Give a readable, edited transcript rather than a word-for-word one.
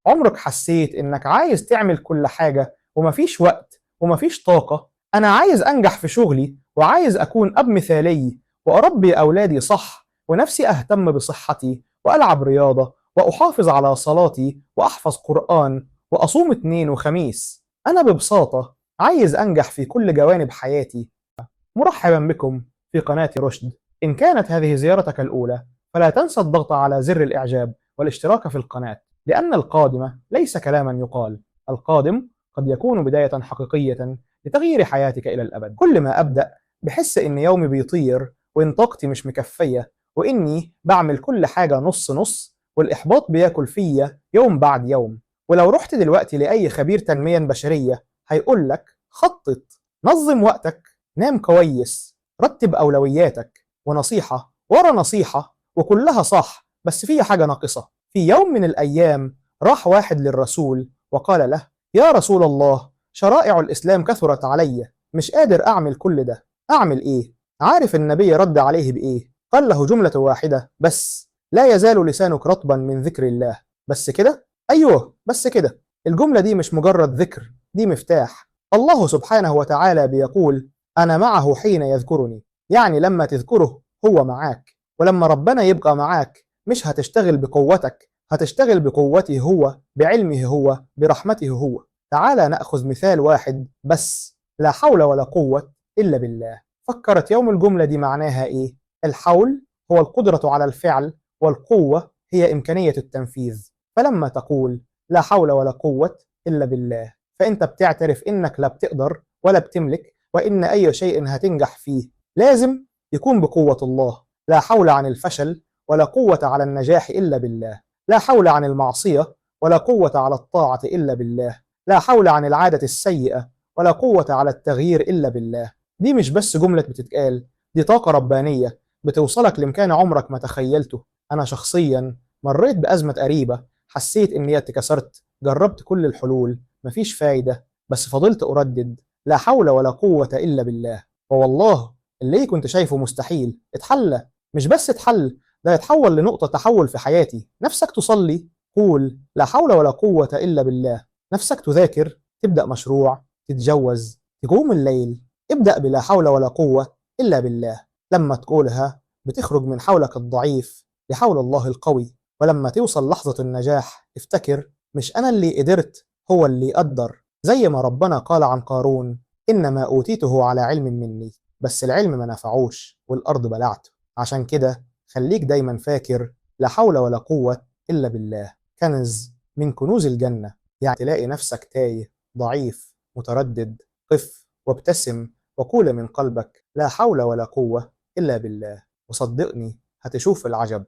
عمرك حسيت إنك عايز تعمل كل حاجة ومفيش وقت ومفيش طاقة؟ أنا عايز أنجح في شغلي وعايز أكون أب مثالي وأربي أولادي صح ونفسي أهتم بصحتي وألعب رياضة وأحافظ على صلاتي وأحفظ قرآن وأصوم اثنين وخميس. أنا ببساطة عايز أنجح في كل جوانب حياتي. مرحبا بكم في قناة رشد. إن كانت هذه زيارتك الأولى فلا تنسى الضغط على زر الإعجاب والاشتراك في القناة، لأن القادم ليس كلاما يقال، القادم قد يكون بداية حقيقية لتغيير حياتك إلى الأبد. كل ما أبدأ بحس إن يومي بيطير وإن طاقتي مش مكفية وإني بعمل كل حاجة نص نص، والإحباط بياكل فيا يوم بعد يوم. ولو رحت دلوقتي لأي خبير تنمية بشرية هيقول لك خطط، نظم وقتك، نام كويس، رتب أولوياتك، ونصيحة ورا نصيحة وكلها صح بس في حاجة ناقصة. في يوم من الأيام راح واحد للرسول وقال له: يا رسول الله، شرائع الإسلام كثرت علي، مش قادر أعمل كل ده، أعمل إيه؟ عارف النبي رد عليه بإيه؟ قال له جملة واحدة بس: لا يزال لسانك رطبا من ذكر الله. بس كده؟ أيوه بس كده. الجملة دي مش مجرد ذكر، دي مفتاح. الله سبحانه وتعالى بيقول: أنا معه حين يذكرني. يعني لما تذكره هو معاك، ولما ربنا يبقى معاك مش هتشتغل بقوتك، هتشتغل بقوته هو، بعلمه هو، برحمته هو. تعالى نأخذ مثال واحد بس: لا حول ولا قوة إلا بالله. فكرت يوم الجملة دي معناها إيه؟ الحول هو القدرة على الفعل، والقوة هي إمكانية التنفيذ. فلما تقول لا حول ولا قوة إلا بالله فأنت بتعترف إنك لا بتقدر ولا بتملك، وإن أي شيء هتنجح فيه لازم يكون بقوة الله. لا حول عن الفشل ولا قوة على النجاح إلا بالله. لا حول عن المعصية ولا قوة على الطاعة إلا بالله. لا حول عن العادة السيئة ولا قوة على التغيير إلا بالله. دي مش بس جملة بتتقال، دي طاقة ربانية بتوصلك لمكان عمرك ما تخيلته. أنا شخصيا مريت بأزمة قريبة، حسيت إني اتكسرت، جربت كل الحلول مفيش فايدة، بس فضلت أردد لا حول ولا قوة إلا بالله. ووالله اللي كنت شايفه مستحيل اتحل. مش بس اتحل، ده يتحول لنقطة تحول في حياتي. نفسك تصلي؟ قول لا حول ولا قوة إلا بالله. نفسك تذاكر، تبدأ مشروع، تتجوز، تقوم الليل؟ ابدأ بلا حول ولا قوة إلا بالله. لما تقولها بتخرج من حولك الضعيف لحول الله القوي. ولما توصل لحظة النجاح افتكر: مش أنا اللي قدرت، هو اللي قدر. زي ما ربنا قال عن قارون: إنما أوتيته على علم مني، بس العلم ما نفعوش والأرض بلعته. عشان كده خليك دايما فاكر لا حول ولا قوة إلا بالله. كنز من كنوز الجنة. يعني تلاقي نفسك تايه، ضعيف، متردد، قف وابتسم وقول من قلبك لا حول ولا قوة إلا بالله، وصدقني هتشوف العجب.